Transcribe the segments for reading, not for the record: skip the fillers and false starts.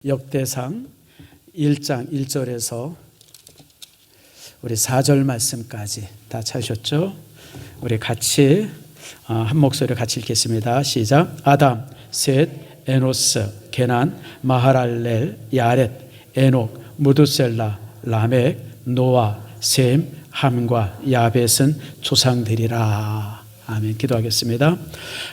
역대상 1장 1절에서 우리 4절 말씀까지 다 찾으셨죠? 우리 같이 한 목소리로 같이 읽겠습니다. 시작. 아담, 셋, 에노스, 게난, 마하랄렐, 야렛, 에녹, 무두셀라, 라멕, 노아, 셈, 함과 야벳은 조상들이라. 아멘. 기도하겠습니다.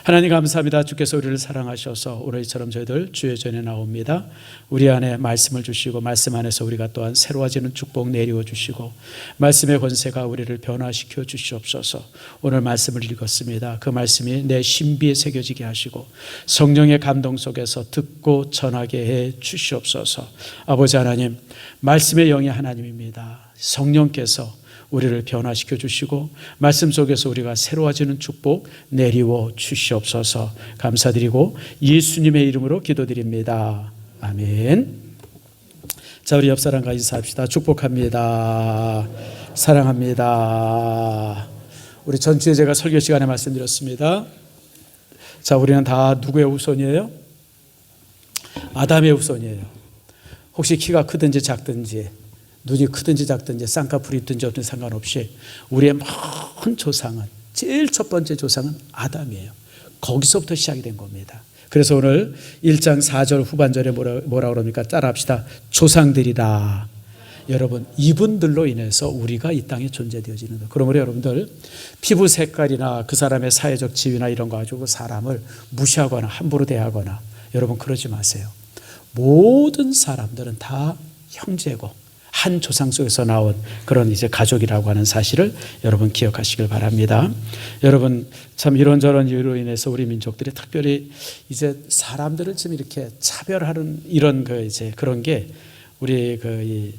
하나님 감사합니다. 주께서 우리를 사랑하셔서 오늘처럼 저희들 주의 전에 나옵니다. 우리 안에 말씀을 주시고 말씀 안에서 우리가 또한 새로워지는 축복 내리워 주시고 말씀의 권세가 우리를 변화시켜 주시옵소서. 오늘 말씀을 읽었습니다. 그 말씀이 내 신비에 새겨지게 하시고 성령의 감동 속에서 듣고 전하게 해 주시옵소서. 아버지 하나님, 말씀의 영이 하나님입니다. 성령께서 우리를 변화시켜 주시고 말씀 속에서 우리가 새로워지는 축복 내리워 주시옵소서. 감사드리고 예수님의 이름으로 기도드립니다. 아멘. 자, 우리 옆 사람과 인사합시다. 축복합니다. 사랑합니다. 우리 전주에 제가 설교 시간에 말씀드렸습니다. 자, 우리는 다 누구의 후손이에요? 아담의 후손이에요. 혹시 키가 크든지 작든지 눈이 크든지 작든지 쌍꺼풀이 있든지 없든지 상관없이 우리의 먼 조상은, 제일 첫 번째 조상은 아담이에요. 거기서부터 시작이 된 겁니다. 그래서 오늘 1장 4절 후반절에 뭐라 그럽니까? 따라합시다. 조상들이다. 여러분, 이분들로 인해서 우리가 이 땅에 존재되어지는 거예요. 그러므로 여러분들 피부 색깔이나 그 사람의 사회적 지위나 이런 거 가지고 사람을 무시하거나 함부로 대하거나 여러분 그러지 마세요. 모든 사람들은 다 형제고 한 조상 속에서 나온 그런 이제 가족이라고 하는 사실을 여러분 기억하시길 바랍니다. 여러분 참 이런저런 이유로 인해서 우리 민족들이 특별히 이제 사람들을 좀 이렇게 차별하는 이런 그 이제 그런 게 우리 그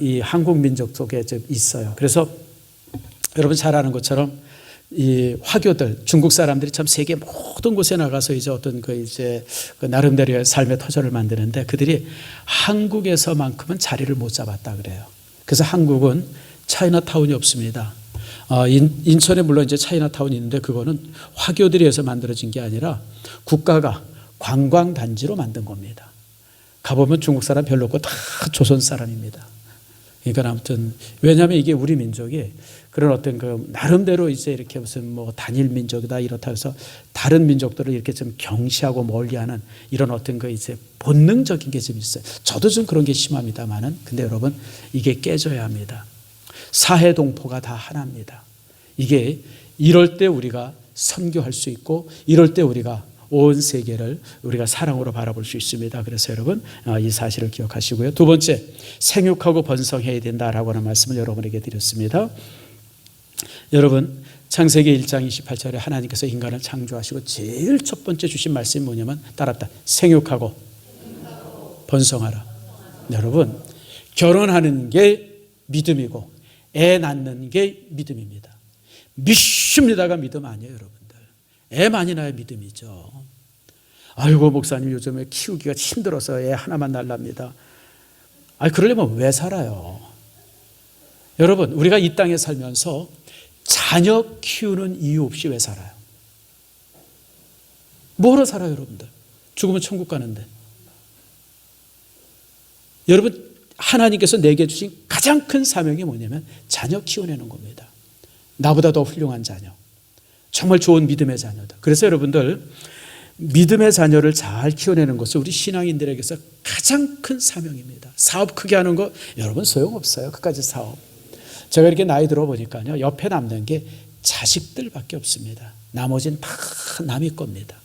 이 한국 민족 속에 좀 있어요. 그래서 여러분 잘 아는 것처럼 이 화교들, 중국 사람들이 참 세계 모든 곳에 나가서 이제 어떤 그 이제 그 나름대로의 삶의 터전을 만드는데 그들이 한국에서만큼은 자리를 못 잡았다 그래요. 그래서 한국은 차이나타운이 없습니다. 인천에 물론 이제 차이나타운이 있는데 그거는 화교들이 해서 만들어진 게 아니라 국가가 관광단지로 만든 겁니다. 가보면 중국 사람 별로 없고 다 조선 사람입니다. 그러니까 아무튼 왜냐하면 이게 우리 민족이 그런 어떤 그 나름대로 이제 이렇게 무슨 뭐 단일 민족이다 이렇다 해서 다른 민족들을 이렇게 좀 경시하고 멀리하는 이런 어떤 그 이제 본능적인 게 좀 있어요. 저도 좀 그런 게 심합니다만은 근데 여러분 이게 깨져야 합니다. 사해동포가 다 하나입니다. 이게 이럴 때 우리가 선교할 수 있고 이럴 때 우리가 온 세계를 우리가 사랑으로 바라볼 수 있습니다. 그래서 여러분 이 사실을 기억하시고요. 두 번째, 생육하고 번성해야 된다라고 하는 말씀을 여러분에게 드렸습니다. 여러분 창세기 1장 28절에 하나님께서 인간을 창조하시고 제일 첫 번째 주신 말씀이 뭐냐면 따랐다. 생육하고 번성하라. 여러분 결혼하는 게 믿음이고 애 낳는 게 믿음입니다. 믿습니다가 믿음 아니에요, 여러분들. 애 많이 낳아야 믿음이죠. 아이고 목사님 요즘에 키우기가 힘들어서 애 하나만 낳랍니다. 그러려면 왜 살아요? 여러분 우리가 이 땅에 살면서 자녀 키우는 이유 없이 왜 살아요? 뭐로 살아요, 여러분들? 죽으면 천국 가는데. 여러분 하나님께서 내게 주신 가장 큰 사명이 뭐냐면 자녀 키워내는 겁니다. 나보다 더 훌륭한 자녀, 정말 좋은 믿음의 자녀다. 그래서 여러분들 믿음의 자녀를 잘 키워내는 것은 우리 신앙인들에게서 가장 큰 사명입니다. 사업 크게 하는 거 여러분 소용없어요. 그까지 사업. 제가 이렇게 나이 들어보니까요, 옆에 남는 게 자식들밖에 없습니다. 나머지는 다 남의 겁니다.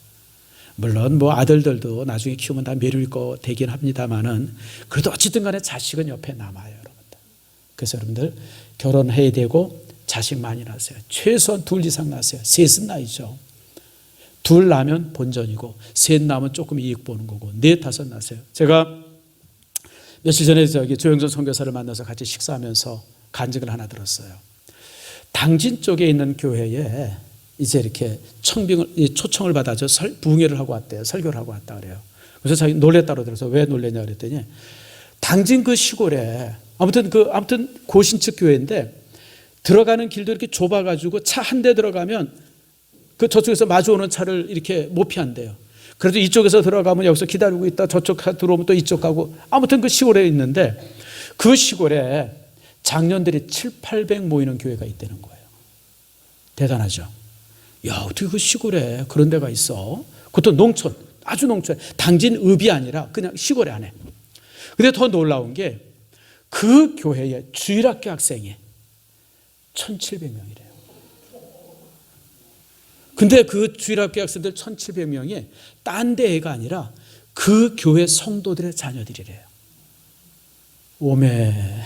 물론 뭐 아들들도 나중에 키우면 다 미룰 거 되긴 합니다만은 그래도 어쨌든 간에 자식은 옆에 남아요, 여러분들. 그래서 여러분들 결혼해야 되고 자식 많이 낳으세요. 최소한 2 이상 낳으세요. 3은 나이죠. 2 낳으면 본전이고 3 낳으면 조금 이익 보는 거고 4, 5 낳으세요. 제가 며칠 전에 조영선 선교사를 만나서 같이 식사하면서 간증을 하나 들었어요. 당진 쪽에 있는 교회에 이제 이렇게 초청을 받아서 부흥회를 하고 왔대요. 설교를 하고 왔다 그래요. 그래서 자기 놀랬다고 들어서 왜 놀랬냐 그랬더니 당진 그 시골에 아무튼 고신측 교회인데 들어가는 길도 이렇게 좁아가지고 차 한 대 들어가면 그 저쪽에서 마주오는 차를 이렇게 못 피한대요. 그래도 이쪽에서 들어가면 여기서 기다리고 있다 저쪽 들어오면 또 이쪽 가고 아무튼 그 시골에 있는데 그 시골에 장년들이 700~800 모이는 교회가 있다는 거예요. 대단하죠. 야, 어떻게 그 시골에 그런 데가 있어? 그것도 농촌, 아주 농촌, 당진읍이 아니라 그냥 시골에 안에. 근데 더 놀라운 게 그 교회의 주일학교 학생이 1700명이래요. 근데 그 주일학교 학생들 1700명이 딴 데가 아니라 그 교회 성도들의 자녀들이래요. 오메.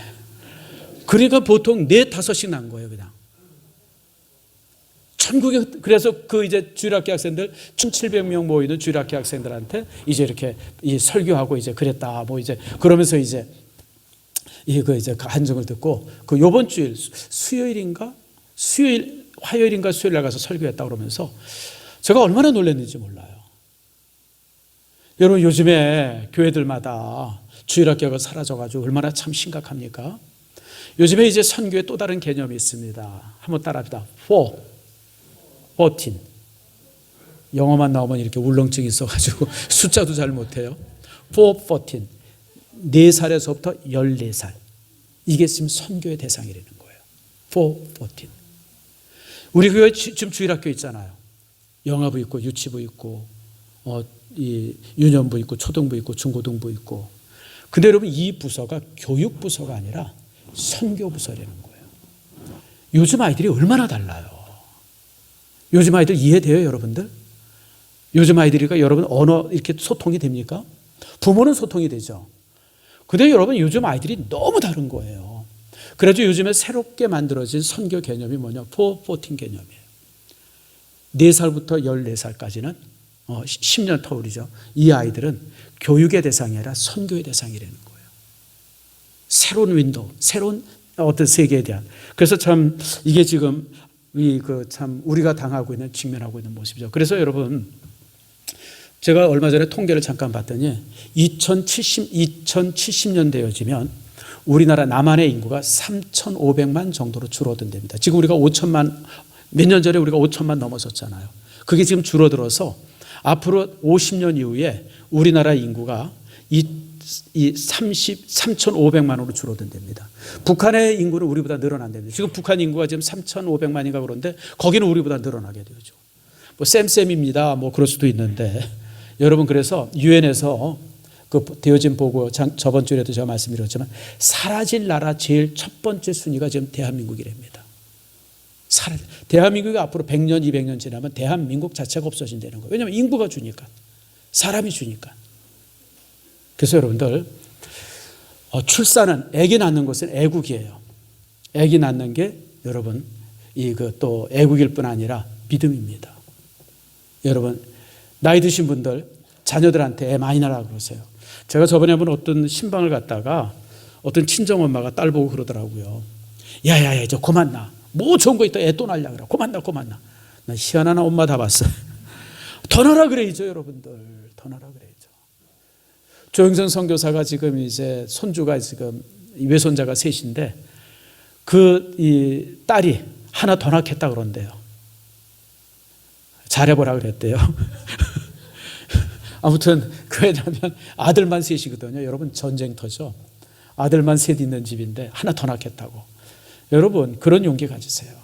그러니까 보통 4~5씩 난 거예요, 그냥. 전국에. 그래서 그 이제 주일학교 학생들 1700명 모이는 주일학교 학생들한테 이제 이렇게 이 설교하고 이제 그랬다. 뭐 이제 그러면서 이제 이거 이제 한증을 듣고 그 요번 주일 수요일인가? 화요일인가 수요일 날 가서 설교했다 그러면서 제가 얼마나 놀랐는지 몰라요. 여러분 요즘에 교회들마다 주일학교가 사라져가지고 얼마나 참 심각합니까? 요즘에 이제 선교의 또 다른 개념이 있습니다. 한번 따라합니다. 14. 영어만 나오면 이렇게 울렁증이 있어가지고 숫자도 잘 못해요. 14. 4살에서부터 14살. 이게 지금 선교의 대상이라는 거예요. 14. 우리 교회 지금 주일학교 있잖아요. 영아부 있고 유치부 있고 이 유년부 있고 초등부 있고 중고등부 있고. 근데 여러분 이 부서가 교육부서가 아니라 선교부서라는 거예요. 요즘 아이들이 얼마나 달라요. 요즘 아이들 이해돼요, 여러분들? 요즘 아이들이가 여러분 언어 이렇게 소통이 됩니까? 부모는 소통이 되죠. 근데 여러분 요즘 아이들이 너무 다른 거예요. 그래서 요즘에 새롭게 만들어진 선교 개념이 뭐냐? 414 개념이에요. 4살부터 14살까지는 10년 터울이죠. 이 아이들은 교육의 대상이 아니라 선교의 대상이라는 거예요. 새로운 윈도우, 새로운 어떤 세계에 대한. 그래서 참 이게 지금 참 우리가 당하고 있는 직면하고 있는 모습이죠. 그래서 여러분 제가 얼마 전에 통계를 잠깐 봤더니 2070년 되어지면 우리나라 남한의 인구가 3,500만 정도로 줄어든답니다. 지금 우리가 5천만, 몇 년 전에 우리가 5천만 넘어섰잖아요. 그게 지금 줄어들어서 앞으로 50년 이후에 우리나라 인구가 3,500만으로 줄어든답니다. 북한의 인구는 우리보다 늘어난답니다. 지금 북한 인구가 지금 3,500만인가 그런데 거기는 우리보다 늘어나게 되죠. 뭐 쌤쌤입니다. 뭐 그럴 수도 있는데 여러분 그래서 유엔에서 그 되어진 보고 저번 주에도 제가 말씀드렸지만 사라질 나라 제일 첫 번째 순위가 지금 대한민국이랍니다. 대한민국이 앞으로 100년, 200년 지나면 대한민국 자체가 없어진다는 거예요. 왜냐하면 인구가 주니까, 사람이 주니까. 그래서 여러분들 출산은 아기 낳는 것은 애국이에요. 아기 낳는 게 여러분 또 애국일 뿐 아니라 믿음입니다. 여러분 나이 드신 분들 자녀들한테 애 많이 낳으라고 그러세요. 제가 저번에 한번 어떤 신방을 갔다가 어떤 친정엄마가 딸 보고 그러더라고요. 야야야 저 그만 낳아. 뭐 좋은 거 있다 애 또 낳으려고 그래. 그만 낳아. 나 희한한 엄마 다 봤어. 더 낳으라 그래야죠 여러분들. 더 낳으라 그래야죠. 조영선 선교사가 지금 이제 손주가 지금 외손자가 셋인데 이 딸이 하나 더 낳겠다 그런대요. 잘해보라 그랬대요. 아무튼 왜냐하면 아들만 셋이거든요. 여러분 전쟁터죠. 아들만 셋 있는 집인데 하나 더 낳겠다고. 여러분 그런 용기 가지세요.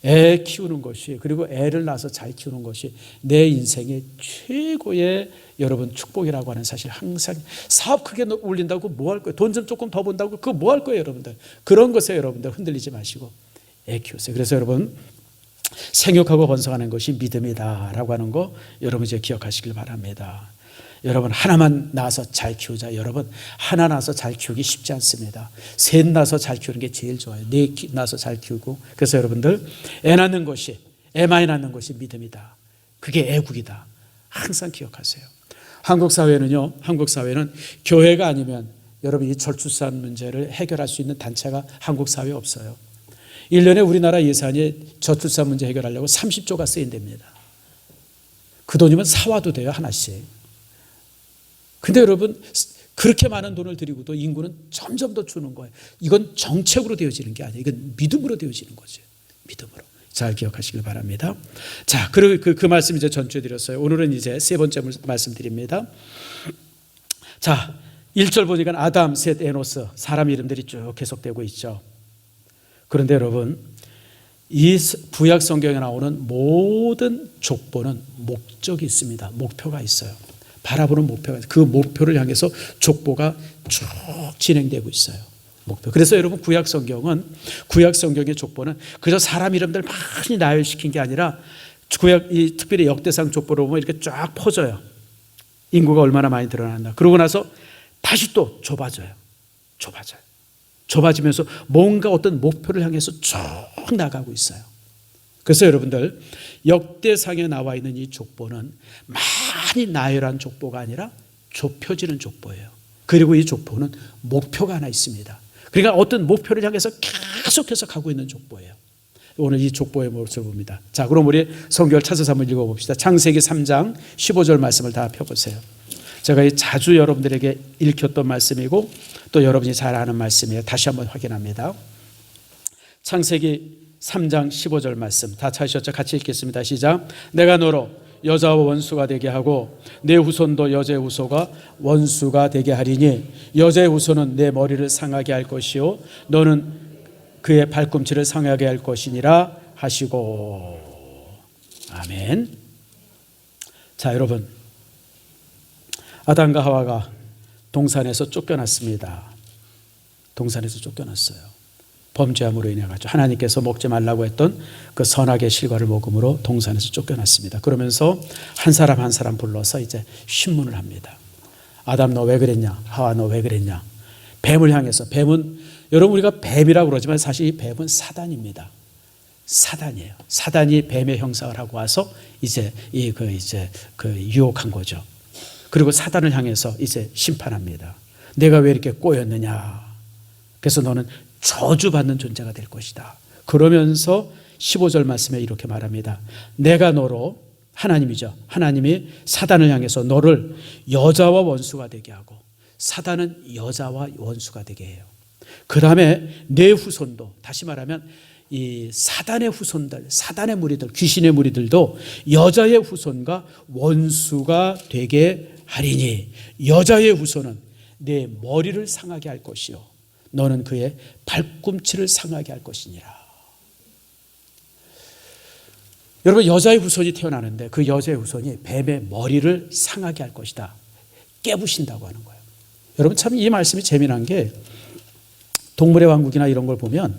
애 키우는 것이 그리고 애를 낳아서 잘 키우는 것이 내 인생의 최고의 여러분 축복이라고 하는 사실 항상 사업 크게 올린다고 뭐 할 거예요? 돈 좀 조금 더 번다고 그거 뭐 할 거예요 여러분들? 그런 것에 여러분들 흔들리지 마시고 애 키우세요. 그래서 여러분 생육하고 번성하는 것이 믿음이다라고 하는 거 여러분 이제 기억하시길 바랍니다. 여러분 하나만 낳아서 잘 키우자. 여러분 하나 낳아서 잘 키우기 쉽지 않습니다. 셋 낳아서 잘 키우는 게 제일 좋아요. 네 낳아서 잘 키우고. 그래서 여러분들 애 낳는 것이 애 많이 낳는 것이 믿음이다. 그게 애국이다. 항상 기억하세요. 한국 사회는 교회가 아니면 여러분 이 저출산 문제를 해결할 수 있는 단체가 한국 사회에 없어요. 1년에 우리나라 예산이 저출산 문제 해결하려고 30조가 쓰인답니다. 그 돈이면 사와도 돼요 하나씩. 근데 여러분 그렇게 많은 돈을 들이고도 인구는 점점 더 주는 거예요. 이건 정책으로 되어지는 게 아니에요. 이건 믿음으로 되어지는 거죠. 믿음으로. 잘 기억하시길 바랍니다. 자, 그리고 그 말씀 이제 전주해 드렸어요. 오늘은 이제 세 번째 말씀드립니다. 자, 1절 보니까 아담, 셋, 에노스 사람 이름들이 쭉 계속되고 있죠. 그런데 여러분, 이 구약 성경에 나오는 모든 족보는 목적이 있습니다. 목표가 있어요. 바라보는 목표가 있어요. 그 목표를 향해서 족보가 쭉 진행되고 있어요. 목표. 그래서 여러분, 구약 성경의 족보는 그저 사람 이름들 많이 나열시킨 게 아니라 특별히 역대상 족보로 보면 이렇게 쫙 퍼져요. 인구가 얼마나 많이 드러난다. 그러고 나서 다시 또 좁아지면서 뭔가 어떤 목표를 향해서 쭉 나가고 있어요. 그래서 여러분들, 역대상에 나와 있는 이 족보는 많이 나열한 족보가 아니라 좁혀지는 족보예요. 그리고 이 족보는 목표가 하나 있습니다. 그러니까 어떤 목표를 향해서 계속해서 가고 있는 족보예요. 오늘 이 족보의 모습을 봅니다. 자, 그럼 우리 성경을 찾아서 한번 읽어봅시다. 창세기 3장 15절 말씀을 다 펴보세요. 제가 자주 여러분들에게 읽혔던 말씀이고 또 여러분이 잘 아는 말씀이에요. 다시 한번 확인합니다. 창세기 3장 15절 말씀 다 찾으셨죠? 같이 읽겠습니다. 시작. 내가 너로 여자와 원수가 되게 하고 내 후손도 여자의 후손과 원수가 되게 하리니 여자의 후손은 내 머리를 상하게 할 것이요 너는 그의 발꿈치를 상하게 할 것이니라 하시고. 아멘. 자, 여러분, 아담과 하와가 동산에서 쫓겨났습니다. 동산에서 쫓겨났어요. 범죄함으로 인해 가지고 하나님께서 먹지 말라고 했던 그 선악의 실과를 먹음으로 동산에서 쫓겨났습니다. 그러면서 한 사람 한 사람 불러서 이제 신문을 합니다. 아담 너 왜 그랬냐? 하와 너 왜 그랬냐? 뱀을 향해서. 뱀은 여러분, 우리가 뱀이라고 그러지만 사실 이 뱀은 사단입니다. 사단이에요. 사단이 뱀의 형상을 하고 와서 이제 유혹한 거죠. 그리고 사단을 향해서 이제 심판합니다. 내가 왜 이렇게 꼬였느냐? 그래서 너는 저주받는 존재가 될 것이다. 그러면서 15절 말씀에 이렇게 말합니다. 내가 너로, 하나님이죠. 하나님이 사단을 향해서 너를 여자와 원수가 되게 하고, 사단은 여자와 원수가 되게 해요. 그 다음에 내 후손도, 다시 말하면 이 사단의 후손들, 사단의 무리들, 귀신의 무리들도 여자의 후손과 원수가 되게 하리니 여자의 후손은 내 머리를 상하게 할 것이요 너는 그의 발꿈치를 상하게 할 것이니라. 여러분, 여자의 후손이 태어나는데 그 여자의 후손이 뱀의 머리를 상하게 할 것이다. 깨부신다고 하는 거예요. 여러분, 참 이 말씀이 재미난 게 동물의 왕국이나 이런 걸 보면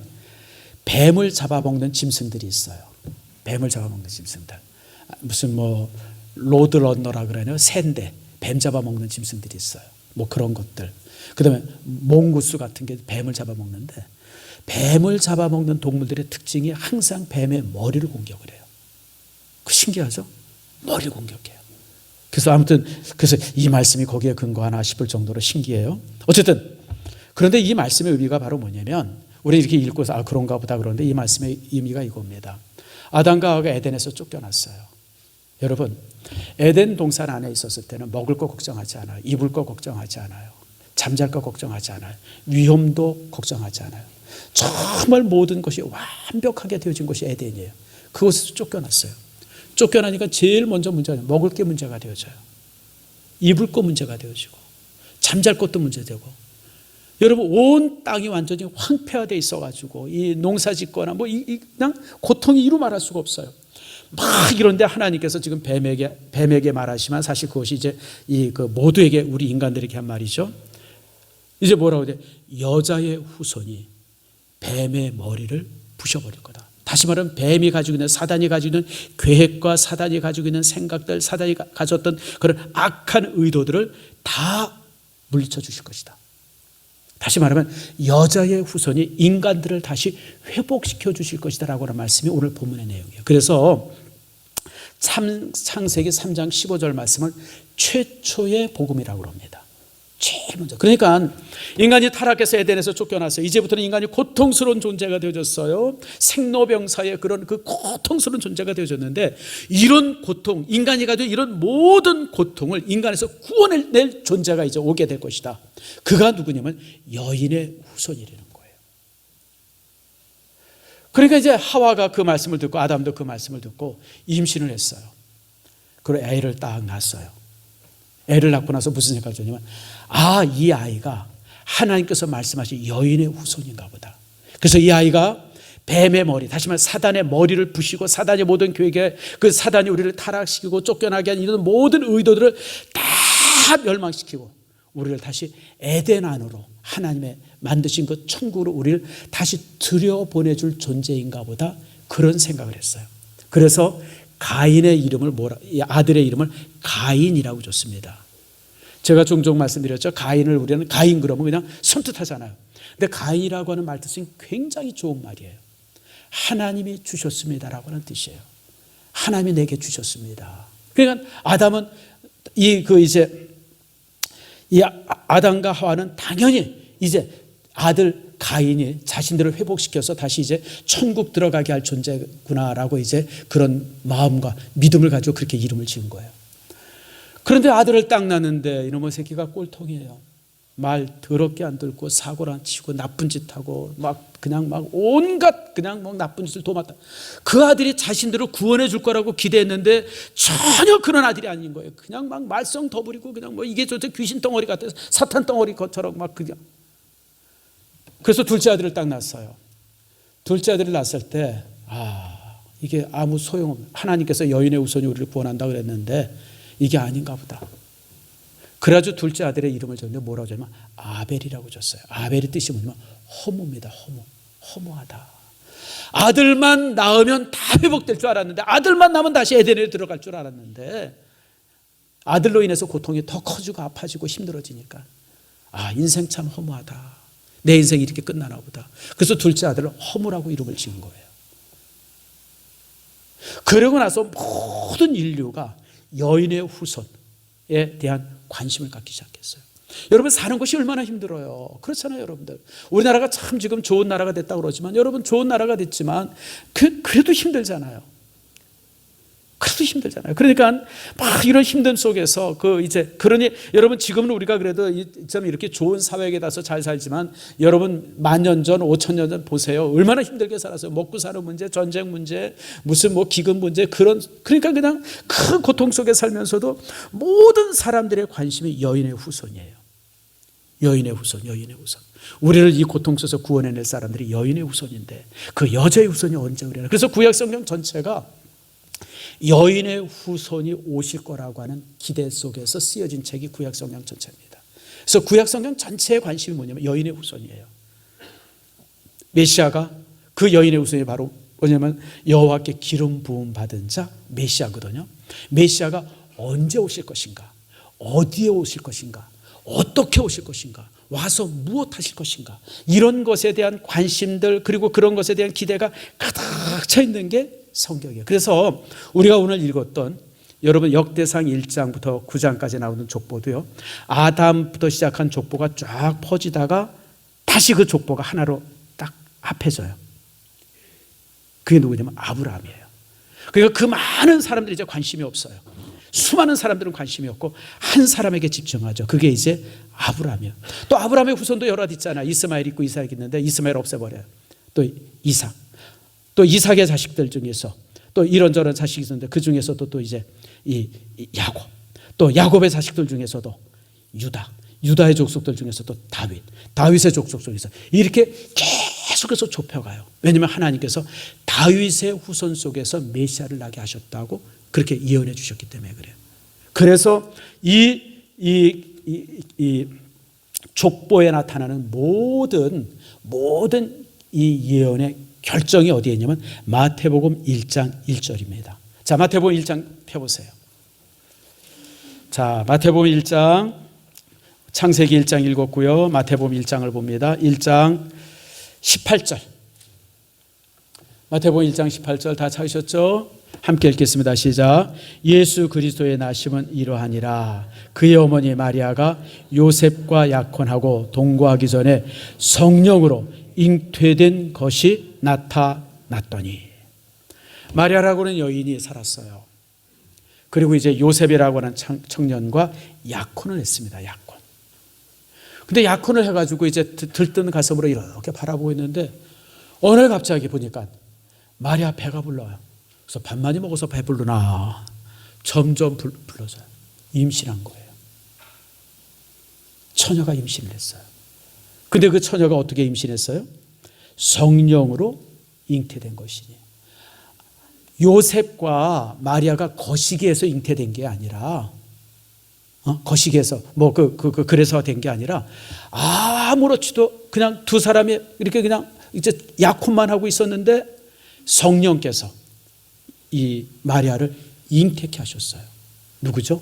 뱀을 잡아먹는 짐승들이 있어요. 뱀을 잡아먹는 짐승들. 무슨 로드런너라 그러나요? 샌데 뱀 잡아먹는 짐승들이 있어요. 그런 것들. 그 다음에 몽구스 같은 게 뱀을 잡아먹는데, 뱀을 잡아먹는 동물들의 특징이 항상 뱀의 머리를 공격을 해요. 그 신기하죠? 머리를 공격해요. 그래서 그래서 이 말씀이 거기에 근거하나 싶을 정도로 신기해요. 어쨌든 그런데 이 말씀의 의미가 바로 뭐냐면, 우리 이렇게 읽고서 그런가 보다 그러는데 이 말씀의 의미가 이겁니다. 아담과 하와가 에덴에서 쫓겨났어요. 여러분, 에덴 동산 안에 있었을 때는 먹을 거 걱정하지 않아요. 입을 거 걱정하지 않아요. 잠잘 거 걱정하지 않아요. 위험도 걱정하지 않아요. 정말 모든 것이 완벽하게 되어진 것이 에덴이에요. 그곳에서 쫓겨났어요. 쫓겨나니까 제일 먼저 문제가 먹을 게 문제가 되어져요. 입을 거 문제가 되어지고 잠잘 것도 문제되고. 여러분, 온 땅이 완전히 황폐화되어 있어가지고 이 농사 짓거나 그냥 고통이 이루 말할 수가 없어요. 막 이런데 하나님께서 지금 뱀에게 말하시면 사실 그것이 이제 모두에게, 우리 인간들에게 한 말이죠. 이제 뭐라고 돼? 여자의 후손이 뱀의 머리를 부셔버릴 거다. 다시 말하면 뱀이 가지고 있는, 사단이 가지고 있는 계획과 사단이 가지고 있는 생각들, 사단이 가졌던 그런 악한 의도들을 다 물리쳐 주실 것이다. 다시 말하면 여자의 후손이 인간들을 다시 회복시켜 주실 것이다 라고 하는 말씀이 오늘 본문의 내용이에요. 그래서 창세기 3장 15절 말씀을 최초의 복음이라고 합니다. 제일 먼저. 그러니까 인간이 타락해서 에덴에서 쫓겨났어요. 이제부터는 인간이 고통스러운 존재가 되어졌어요. 생로병사의 그런 그 고통스러운 존재가 되어졌는데, 이런 고통, 인간이 가지고 이런 모든 고통을 인간에서 구원해낼 존재가 이제 오게 될 것이다. 그가 누구냐면 여인의 후손이라는 거예요. 그러니까 이제 하와가 그 말씀을 듣고 아담도 그 말씀을 듣고 임신을 했어요. 그리고 애를 딱 낳았어요. 애를 낳고 나서 무슨 생각을 했냐면, 이 아이가 하나님께서 말씀하신 여인의 후손인가 보다. 그래서 이 아이가 뱀의 머리, 다시 말해 사단의 머리를 부시고 사단의 모든 계획에, 그 사단이 우리를 타락시키고 쫓겨나게 한 이런 모든 의도들을 다 멸망시키고 우리를 다시 에덴 안으로, 하나님의 만드신 그 천국으로 우리를 다시 들여보내줄 존재인가 보다, 그런 생각을 했어요. 그래서 가인의 이름을 이 아들의 이름을 가인이라고 줬습니다. 제가 종종 말씀드렸죠. 가인을 우리는 가인 그러면 그냥 섬뜩하잖아요. 근데 가인이라고 하는 말 뜻은 굉장히 좋은 말이에요. 하나님이 주셨습니다라고 하는 뜻이에요. 하나님이 내게 주셨습니다. 그러니까 아담은 이 아담과 하와는 당연히 이제 아들 가인이 자신들을 회복시켜서 다시 이제 천국 들어가게 할 존재구나라고 이제 그런 마음과 믿음을 가지고 그렇게 이름을 지은 거예요. 그런데 아들을 딱 낳는데 이놈의 새끼가 꼴통이에요. 말 더럽게 안 들고 사고를 안 치고 나쁜 짓 하고 그냥 온갖 그냥 나쁜 짓을 도맡아. 그 아들이 자신들을 구원해 줄 거라고 기대했는데 전혀 그런 아들이 아닌 거예요. 그냥 말썽 더 부리고 그냥 이게 저 귀신 덩어리 같아서 사탄 덩어리 것처럼 그냥. 그래서 둘째 아들을 딱 낳았어요. 둘째 아들을 낳았을 때 이게 아무 소용없는, 하나님께서 여인의 후손이 우리를 구원한다고 그랬는데 이게 아닌가 보다. 그래가지고 둘째 아들의 이름을 줬는데 뭐라고 줬냐면 아벨이라고 줬어요. 아벨의 뜻이 뭐냐면 허무입니다. 허무하다. 아들만 낳으면 다 회복될 줄 알았는데, 아들만 낳으면 다시 에덴에 들어갈 줄 알았는데, 아들로 인해서 고통이 더 커지고 아파지고 힘들어지니까 인생 참 허무하다. 내 인생이 이렇게 끝나나 보다. 그래서 둘째 아들을 허무라고 이름을 지은 거예요. 그러고 나서 모든 인류가 여인의 후손에 대한 관심을 갖기 시작했어요. 여러분, 사는 것이 얼마나 힘들어요. 그렇잖아요, 여러분들. 우리나라가 참 지금 좋은 나라가 됐다고 그러지만, 여러분, 좋은 나라가 됐지만 그래도 힘들잖아요. 그러니까 이런 힘듦 속에서 그러니 여러분, 지금은 우리가 그래도 좀 이렇게 좋은 사회에 가서 잘 살지만, 여러분 1000년 전, 5000년 전 보세요. 얼마나 힘들게 살았어요. 먹고 사는 문제, 전쟁 문제, 무슨 기근 문제, 그러니까 그냥 큰 고통 속에 살면서도 모든 사람들의 관심이 여인의 후손이에요. 여인의 후손. 우리를 이 고통 속에서 구원해낼 사람들이 여인의 후손인데, 그 여자의 후손이 언제 우리나. 그래서 구약 성경 전체가 여인의 후손이 오실 거라고 하는 기대 속에서 쓰여진 책이 구약 성경 전체입니다. 그래서 구약 성경 전체의 관심이 뭐냐면 여인의 후손이에요. 메시아가 그 여인의 후손이 바로 뭐냐면 여호와께 기름 부음 받은 자 메시아거든요. 메시아가 언제 오실 것인가, 어디에 오실 것인가, 어떻게 오실 것인가, 와서 무엇 하실 것인가, 이런 것에 대한 관심들, 그리고 그런 것에 대한 기대가 가득 차 있는 게 성경이에요. 그래서 우리가 오늘 읽었던 여러분 역대상 1장부터 9장까지 나오는 족보도요, 아담부터 시작한 족보가 쫙 퍼지다가 다시 그 족보가 하나로 딱 합해져요. 그게 누구냐면 아브라함이에요. 그러니까 그 많은 사람들이 이제 관심이 없어요. 수많은 사람들은 관심이 없고 한 사람에게 집중하죠. 그게 이제 아브라함이에요. 또 아브라함의 후손도 여러 있잖아요. 이스마엘 있고 이삭 있는데 이스마엘 없애버려요. 또 이삭, 또 이삭의 자식들 중에서 또 이런저런 자식이 있었는데 그 중에서도 또 이제 이 야곱, 또 야곱의 자식들 중에서도 유다의 족속들 중에서도 다윗의 족속 중에서 이렇게 계속해서 좁혀가요. 왜냐하면 하나님께서 다윗의 후손 속에서 메시아를 나게 하셨다고 그렇게 예언해 주셨기 때문에 그래요. 그래서 이 족보에 나타나는 모든 이 예언의 결정이 어디에 있냐면 마태복음 1장 1절입니다. 자, 마태복음 1장 펴보세요. 자, 마태복음 1장, 창세기 1장 읽었고요. 마태복음 1장을 봅니다. 1장 18절. 마태복음 1장 18절 다 찾으셨죠? 함께 읽겠습니다. 시작. 예수 그리스도의 나심은 이러하니라. 그의 어머니 마리아가 요셉과 약혼하고 동거하기 전에 성령으로 잉태된 것이 나타났더니. 마리아라고는 여인이 살았어요. 그리고 이제 요셉이라고 하는 청년과 약혼을 했습니다. 약혼. 근데 약혼을 해가지고 이제 들뜬 가슴으로 이렇게 바라보고 있는데 어느 날 갑자기 보니까 마리아 배가 불러요. 그래서 밥 많이 먹어서 배부르나 점점 불러져요. 임신한 거예요. 처녀가 임신을 했어요. 근데 그 처녀가 어떻게 임신했어요? 성령으로 잉태된 것이니. 요셉과 마리아가 거시기에서 잉태된 게 아니라 거시기에서 그래서 된 게 아니라 아무렇지도 그냥 두 사람이 이렇게 그냥 이제 약혼만 하고 있었는데 성령께서 이 마리아를 잉태케 하셨어요. 누구죠?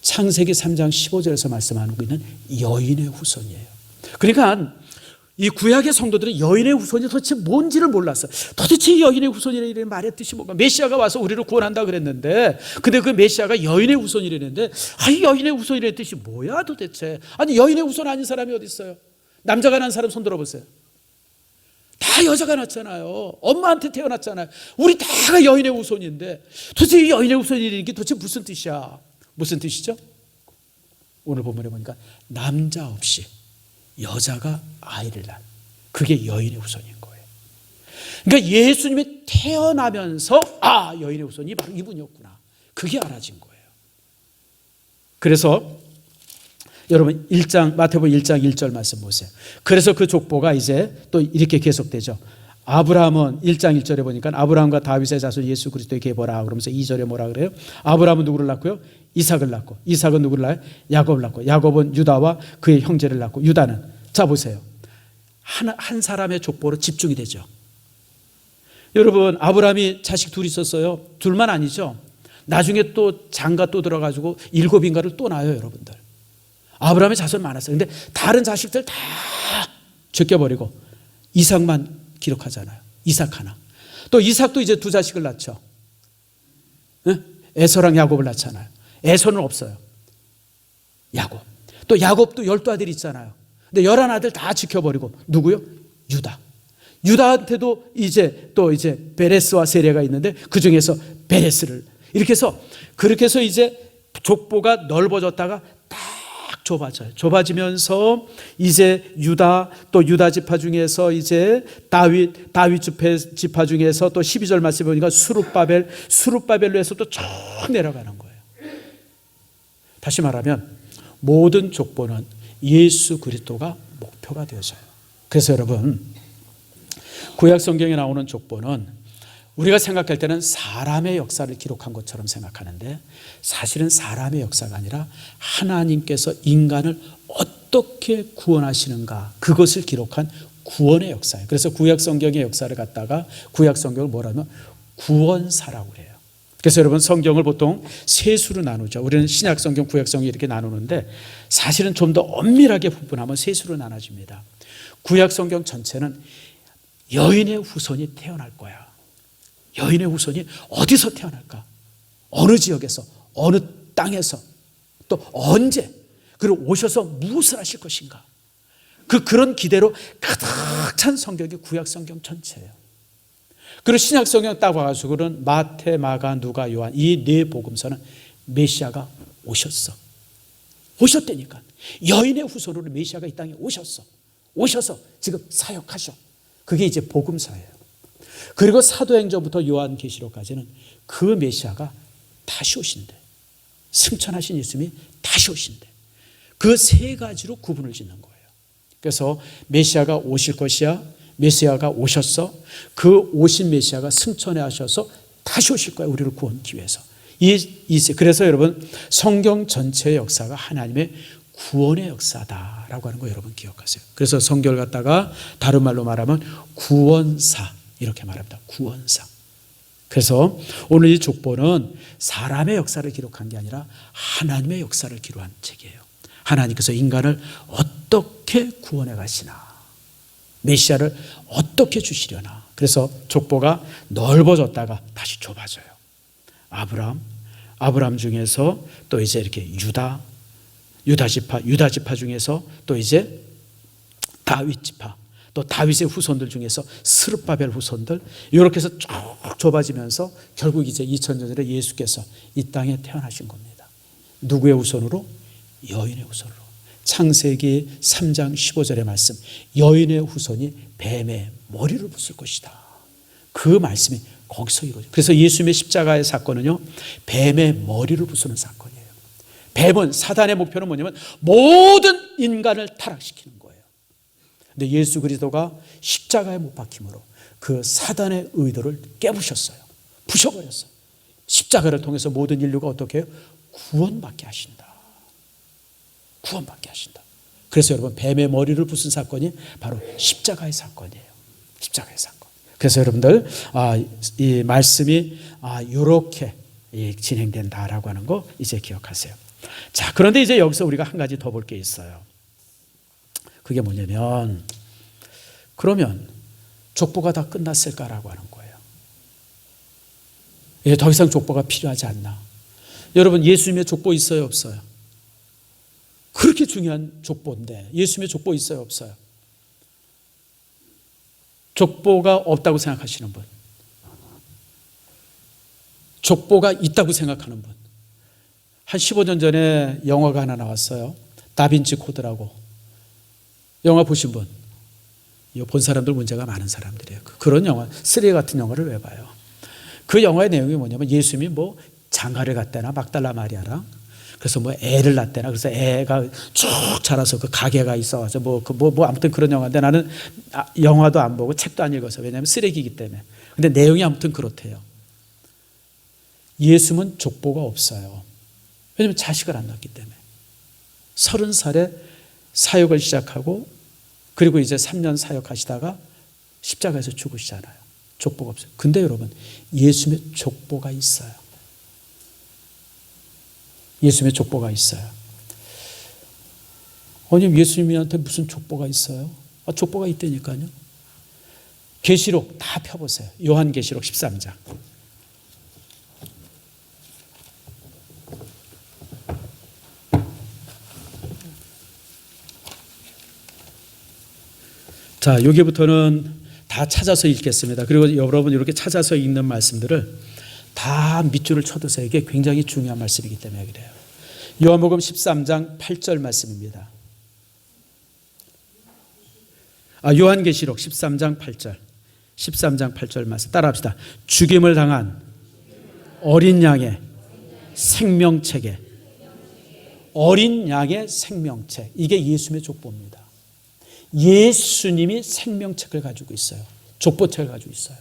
창세기 3장 15절에서 말씀하고 있는 여인의 후손이에요. 그러니까 이 구약의 성도들은 여인의 후손이 도대체 뭔지를 몰랐어요. 도대체 여인의 후손이라는 말의 뜻이 뭔가. 메시아가 와서 우리를 구원한다 그랬는데, 근데 그 메시아가 여인의 후손이라는데, 여인의 후손이라는 뜻이 뭐야 도대체? 아니 여인의 후손 아닌 사람이 어디 있어요? 남자가 난 사람 손 들어보세요. 다 여자가 낳잖아요. 엄마한테 태어났잖아요. 우리 다가 여인의 후손인데 도대체 이 여인의 후손이라는 게 도대체 무슨 뜻이야? 무슨 뜻이죠? 오늘 본문에 보니까 남자 없이 여자가 아이를 낳은, 그게 여인의 후손인 거예요. 그러니까 예수님이 태어나면서 여인의 후손이 바로 이분이었구나, 그게 알아진 거예요. 그래서 여러분 마태복음 1장 1절 말씀 보세요. 그래서 그 족보가 이제 또 이렇게 계속되죠. 아브라함은 1장 1절에 보니까 아브라함과 다윗의 자손 예수 그리스도의 계보라 그러면서 2절에 뭐라 그래요? 아브라함은 누구를 낳고요? 이삭을 낳고, 이삭은 누구를 낳아요? 야곱을 낳고, 야곱은 유다와 그의 형제를 낳고, 유다는, 자 보세요, 한 사람의 족보로 집중이 되죠. 여러분 아브라함이 자식 둘 있었어요. 둘만 아니죠. 나중에 또 장가 또 들어가지고 7인가를 또 낳아요. 여러분들 아브라함의 자손 많았어요. 근데 다른 자식들 다 제껴버리고 이삭만 기록하잖아요. 이삭 하나. 또 이삭도 이제 두 자식을 낳죠. 에서랑 야곱을 낳잖아요. 에서는 없어요. 야곱. 또 야곱도 12아들이 있잖아요. 근데 11아들 다 지켜버리고 누구요? 유다. 유다한테도 이제 베레스와 세레가 있는데 그 중에서 베레스를 이렇게 해서, 그렇게 해서 이제 족보가 넓어졌다가 딱 좁아지면서 이제 유다, 또 유다 지파 중에서 이제 다윗 지파 중에서 또 12절 말씀해 보니까 수룹바벨로 해서 또 쭉 내려가는 거예요. 다시 말하면 모든 족보는 예수 그리스도가 목표가 되어져요. 그래서 여러분 구약 성경에 나오는 족보는 우리가 생각할 때는 사람의 역사를 기록한 것처럼 생각하는데 사실은 사람의 역사가 아니라 하나님께서 인간을 어떻게 구원하시는가, 그것을 기록한 구원의 역사예요. 그래서 구약 성경의 역사를 갖다가 구약 성경을 뭐라면 구원사라고 그래요. 그래서 여러분 성경을 보통 세 수로 나누죠. 우리는 신약 성경, 구약 성경 이렇게 나누는데 사실은 좀 더 엄밀하게 분분하면 세 수로 나눠집니다. 구약 성경 전체는 여인의 후손이 태어날 거야. 여인의 후손이 어디서 태어날까? 어느 지역에서, 어느 땅에서, 또 언제, 그리고 오셔서 무엇을 하실 것인가? 그런 기대로 가득 찬 성경이 구약 성경 전체예요. 그리고 신약 성경 딱 와가지고는 마태, 마가, 누가, 요한 이 네 복음서는 메시아가 오셨다니까. 여인의 후손으로 메시아가 이 땅에 오셔서 지금 사역하셔. 그게 이제 복음서예요. 그리고 사도행전부터 요한계시록까지는 그 메시아가 다시 오신대. 승천하신 예수님이 다시 오신대. 그 세 가지로 구분을 짓는 거예요. 그래서 메시아가 오실 것이야, 메시아가 오셨어, 그 오신 메시아가 승천해 하셔서 다시 오실 거야, 우리를 구원하기 위해서. 그래서 여러분 성경 전체의 역사가 하나님의 구원의 역사다라고 하는 거 여러분 기억하세요. 그래서 성경을 갖다가 다른 말로 말하면 구원사 이렇게 말합니다. 구원사. 그래서 오늘 이 족보는 사람의 역사를 기록한 게 아니라 하나님의 역사를 기록한 책이에요. 하나님께서 인간을 어떻게 구원해 가시나, 메시아를 어떻게 주시려나. 그래서 족보가 넓어졌다가 다시 좁아져요. 아브라함 중에서 또 이제 이렇게 유다 지파 중에서 또 이제 다윗 지파, 또 다윗의 후손들 중에서 스룹바벨 후손들, 이렇게 해서 쭉 좁아지면서 결국 이제 2000년 전에 예수께서 이 땅에 태어나신 겁니다. 누구의 후손으로? 여인의 후손으로. 창세기 3장 15절의 말씀, 여인의 후손이 뱀의 머리를 부술 것이다. 그 말씀이 거기서 이루어져요. 그래서 예수님의 십자가의 사건은요, 뱀의 머리를 부수는 사건이에요. 뱀은, 사단의 목표는 뭐냐면 모든 인간을 타락시키는 거예요. 근데 예수 그리스도가 십자가에 못 박힘으로 그 사단의 의도를 깨부셨어요. 부셔버렸어요. 십자가를 통해서 모든 인류가 어떻게 해요? 구원받게 하신다. 구원받게 하신다. 그래서 여러분, 뱀의 머리를 부순 사건이 바로 십자가의 사건이에요. 십자가의 사건. 그래서 여러분들, 이 말씀이 이렇게 진행된다라고 하는 거 이제 기억하세요. 자, 그런데 이제 여기서 우리가 한 가지 더 볼 게 있어요. 그게 뭐냐면, 그러면 족보가 다 끝났을까라고 하는 거예요. 더 이상 족보가 필요하지 않나? 여러분, 예수님의 족보 있어요, 없어요? 그렇게 중요한 족보인데 예수님의 족보 있어요, 없어요? 족보가 없다고 생각하시는 분, 족보가 있다고 생각하는 분. 한 15년 전에 영화가 하나 나왔어요. 다빈치 코드라고. 영화 보신 분? 이거 본 사람들 문제가 많은 사람들이에요. 그런 영화, 쓰레기 같은 영화를 왜 봐요? 그 영화의 내용이 뭐냐면 예수님이 뭐 장가를 갔대나 막달라 마리아랑, 그래서 뭐 애를 낳대나, 그래서 애가 쭉 자라서 그 가게가 있어가지고 뭐 아무튼 그런 영화인데 나는 영화도 안 보고 책도 안 읽어서, 왜냐하면 쓰레기이기 때문에. 근데 내용이 아무튼 그렇대요. 예수님은 족보가 없어요. 왜냐하면 자식을 안 낳았기 때문에. 30살에 사역을 시작하고 그리고 이제 3년 사역하시다가 십자가에서 죽으시잖아요. 족보가 없어요. 근데 여러분, 예수님의 족보가 있어요. 예수님의 족보가 있어요. 아니, 예수님한테 무슨 족보가 있어요? 족보가 있다니까요. 계시록 다 펴보세요. 요한계시록 13장. 자, 여기부터는 다 찾아서 읽겠습니다. 그리고 여러분 이렇게 찾아서 읽는 말씀들을 다 밑줄을 쳐두세요. 이게 굉장히 중요한 말씀이기 때문에 그래요. 요한복음 13장 8절 말씀입니다. 요한계시록 13장 8절. 13장 8절 말씀 따라합시다. 죽임을 당한 어린 양의 생명책에, 어린 양의 생명책, 이게 예수님의 족보입니다. 예수님이 생명책을 가지고 있어요. 족보책을 가지고 있어요.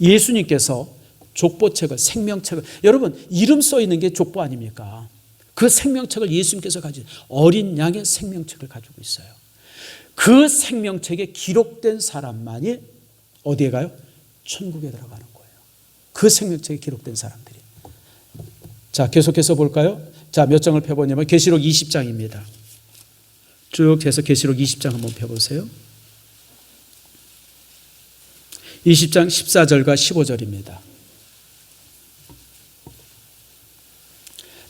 예수님께서 족보책을, 생명책을, 여러분 이름 써 있는 게 족보 아닙니까? 그 생명책을 예수님께서 가지고, 어린 양의 생명책을 가지고 있어요. 그 생명책에 기록된 사람만이 어디에 가요? 천국에 들어가는 거예요. 그 생명책에 기록된 사람들이. 자, 계속해서 볼까요? 자, 몇 장을 펴보냐면 계시록 20장입니다. 쭉 해서 계시록 20장 한번 펴보세요. 20장 14절과 15절입니다.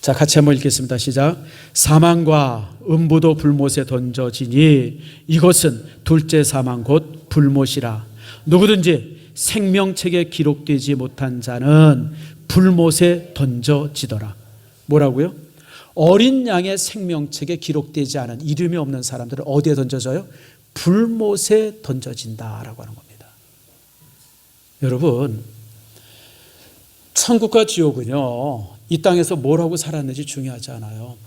자, 같이 한번 읽겠습니다. 시작. 사망과 음부도 불못에 던져지니 이것은 둘째 사망 곧 불못이라. 누구든지 생명책에 기록되지 못한 자는 불못에 던져지더라. 뭐라고요? 어린 양의 생명책에 기록되지 않은, 이름이 없는 사람들은 어디에 던져져요? 불못에 던져진다라고 하는 겁니다. 여러분, 천국과 지옥은요, 이 땅에서 뭘 하고 살았는지 중요하지 않아요.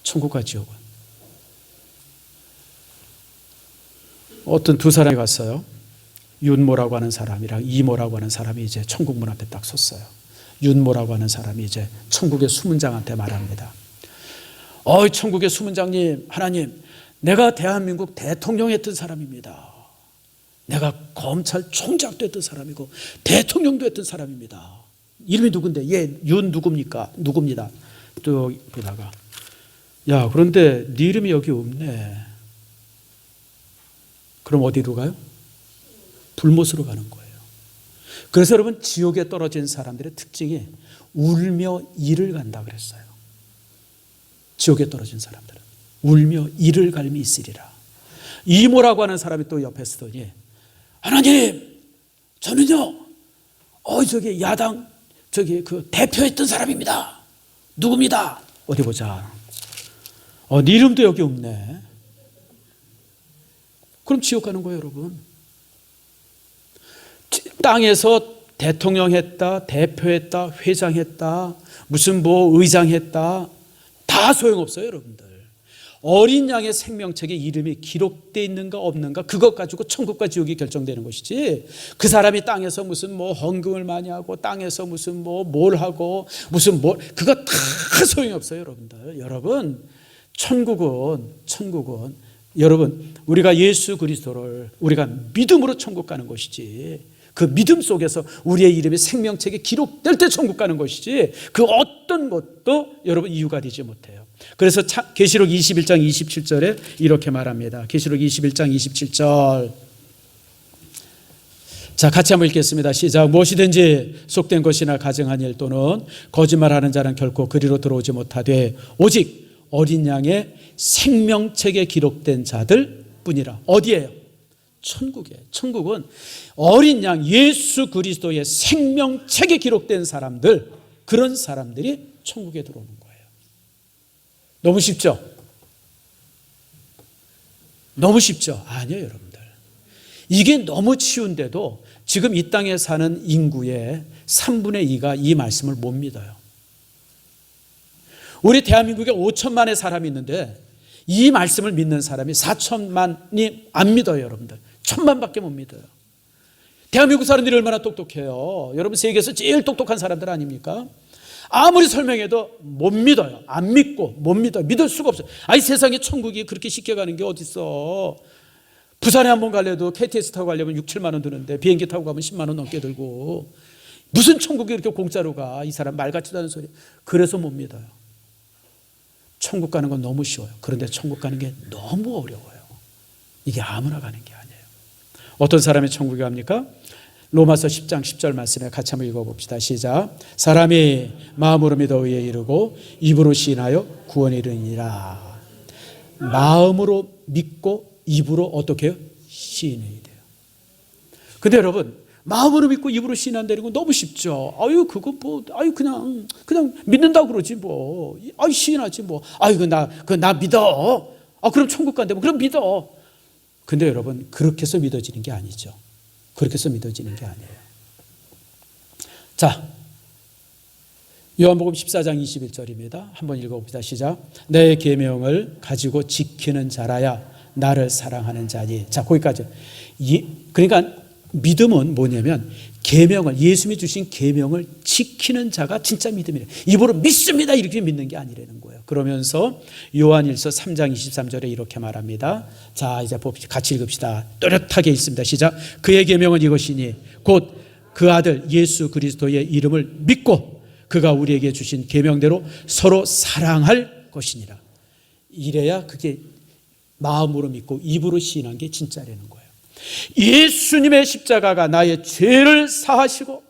천국과 지옥은. 어떤 두 사람이 갔어요. 윤모라고 하는 사람이랑 이모라고 하는 사람이 이제 천국 문 앞에 딱 섰어요. 윤모라고 하는 사람이 이제 천국의 수문장한테 말합니다. 천국의 수문장님, 하나님, 내가 대한민국 대통령 했던 사람입니다. 내가 검찰총장도 했던 사람이고 대통령도 했던 사람입니다. 이름이 누군데? 윤 누굽니까? 누굽니다. 또 보다가, 야, 그런데 네 이름이 여기 없네. 그럼 어디로 가요? 불못으로 가는 거예요. 그래서 여러분, 지옥에 떨어진 사람들의 특징이 울며 이를 간다 그랬어요. 지옥에 떨어진 사람들은 울며 이를 갈미 있으리라. 이모라고 하는 사람이 또 옆에 서더니, 하나님, 저는요, 저기 야당, 그 대표했던 사람입니다. 누굽니다. 어디 보자. 네 이름도 여기 없네. 그럼 지옥 가는 거예요, 여러분. 땅에서 대통령 했다, 대표했다, 회장했다, 무슨 뭐 의장했다, 다 소용없어요, 여러분들. 어린 양의 생명책에 이름이 기록되어 있는가 없는가, 그것 가지고 천국과 지옥이 결정되는 것이지, 그 사람이 땅에서 무슨 뭐 헌금을 많이 하고 땅에서 무슨 뭐 뭘 하고 무슨 뭘, 그거 다 소용이 없어요, 여러분들. 여러분, 천국은 여러분, 우리가 예수 그리스도를 우리가 믿음으로 천국 가는 것이지, 그 믿음 속에서 우리의 이름이 생명책에 기록될 때 천국 가는 것이지, 그 어떤 것도 여러분 이유가 되지 못해요. 그래서 계시록 21장 27절에 이렇게 말합니다. 계시록 21장 27절. 자, 같이 한번 읽겠습니다. 시작. 무엇이든지 속된 것이나 가증한 일 또는 거짓말하는 자는 결코 그리로 들어오지 못하되 오직 어린 양의 생명책에 기록된 자들 뿐이라. 어디예요? 천국이에요. 천국은 어린 양 예수 그리스도의 생명책에 기록된 사람들, 그런 사람들이 천국에 들어오는 거예요. 너무 쉽죠? 너무 쉽죠? 아니에요, 여러분들. 이게 너무 쉬운데도 지금 이 땅에 사는 인구의 3분의 2가 이 말씀을 못 믿어요. 우리 대한민국에 5천만의 사람이 있는데 이 말씀을 믿는 사람이 4천만이 안 믿어요, 여러분들. 1,000만밖에 못 믿어요. 대한민국 사람들이 얼마나 똑똑해요. 여러분, 세계에서 제일 똑똑한 사람들 아닙니까? 아무리 설명해도 못 믿어요. 안 믿고 못 믿어요. 믿을 수가 없어요. 아니, 세상에 천국이 그렇게 쉽게 가는 게 어딨어. 부산에 한번 가려도 KTX 타고 가려면 6, 7만 원 드는데 비행기 타고 가면 10만 원 넘게 들고, 무슨 천국이 이렇게 공짜로 가. 이 사람 말 같지도 않은 소리. 그래서 못 믿어요. 천국 가는 건 너무 쉬워요. 그런데 천국 가는 게 너무 어려워요. 이게 아무나 가는 게 아니에요. 어떤 사람이 천국에 갑니까? 로마서 10장 10절 말씀에 같이 한번 읽어봅시다. 시작. 사람이 마음으로 믿어 의에 이르고 입으로 시인하여 구원에 이르니라. 마음으로 믿고 입으로 어떻게 해요? 시인해야 돼요. 근데 여러분, 마음으로 믿고 입으로 시인한다는 건 너무 쉽죠. 아유, 그거 뭐, 아유, 그냥 믿는다고 그러지 뭐. 아유, 시인하지 뭐. 아유, 나 믿어. 아, 그럼 천국 간대. 그럼 믿어. 근데 여러분, 그렇게 해서 믿어지는 게 아니죠. 그렇게 해서 믿어지는 게 아니에요. 자, 요한복음 14장 21절입니다. 한번 읽어봅시다. 시작. 내 계명을 가지고 지키는 자라야 나를 사랑하는 자니. 자, 거기까지. 그러니까 믿음은 뭐냐면 계명을, 예수님이 주신 계명을 지키는 자가 진짜 믿음이래요. 입으로 믿습니다 이렇게 믿는 게 아니라는 거예요. 그러면서 요한일서 3장 23절에 이렇게 말합니다. 자, 이제 봅시다. 같이 읽읍시다. 또렷하게 있습니다. 시작. 그의 계명은 이것이니 곧 그 아들 예수 그리스도의 이름을 믿고 그가 우리에게 주신 계명대로 서로 사랑할 것이니라. 이래야 그게 마음으로 믿고 입으로 시인한 게 진짜라는 거예요. 예수님의 십자가가 나의 죄를 사하시고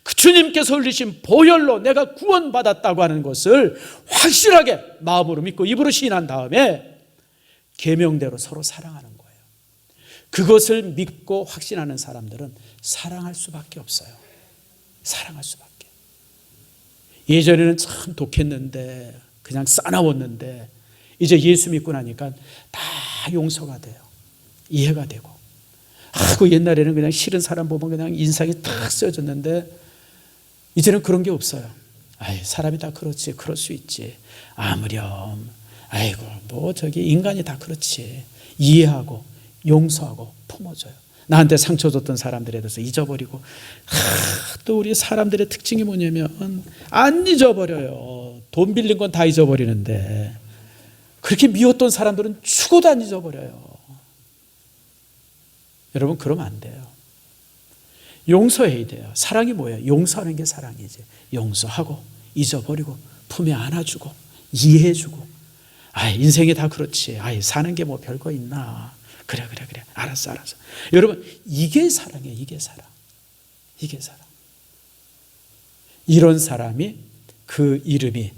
그 주님께서 흘리신 보혈로 내가 구원받았다고 하는 것을 확실하게 마음으로 믿고 입으로 시인한 다음에 계명대로 서로 사랑하는 거예요. 그것을 믿고 확신하는 사람들은 사랑할 수밖에 없어요. 사랑할 수밖에. 예전에는 참 독했는데 그냥 싸나웠는데 이제 예수 믿고 나니까 다 용서가 돼요. 이해가 되고. 그 옛날에는 그냥 싫은 사람 보면 그냥 인상이 탁 쓰여졌는데 이제는 그런 게 없어요. 아이, 사람이 다 그렇지. 그럴 수 있지. 아무렴. 아이고, 뭐 저기 인간이 다 그렇지. 이해하고 용서하고 품어줘요. 나한테 상처 줬던 사람들에 대해서 잊어버리고. 또 우리 사람들의 특징이 뭐냐면 안 잊어버려요. 돈 빌린 건 다 잊어버리는데 그렇게 미웠던 사람들은 죽어도 안 잊어버려요. 여러분, 그러면 안 돼요. 용서해야 돼요. 사랑이 뭐예요? 용서하는 게 사랑이지. 용서하고 잊어버리고 품에 안아주고 이해해주고. 아, 인생이 다 그렇지. 아, 사는 게 뭐 별거 있나. 그래. 알았어. 여러분, 이게 사랑이에요. 이게 사랑. 이게 사랑. 이런 사람이 그 이름이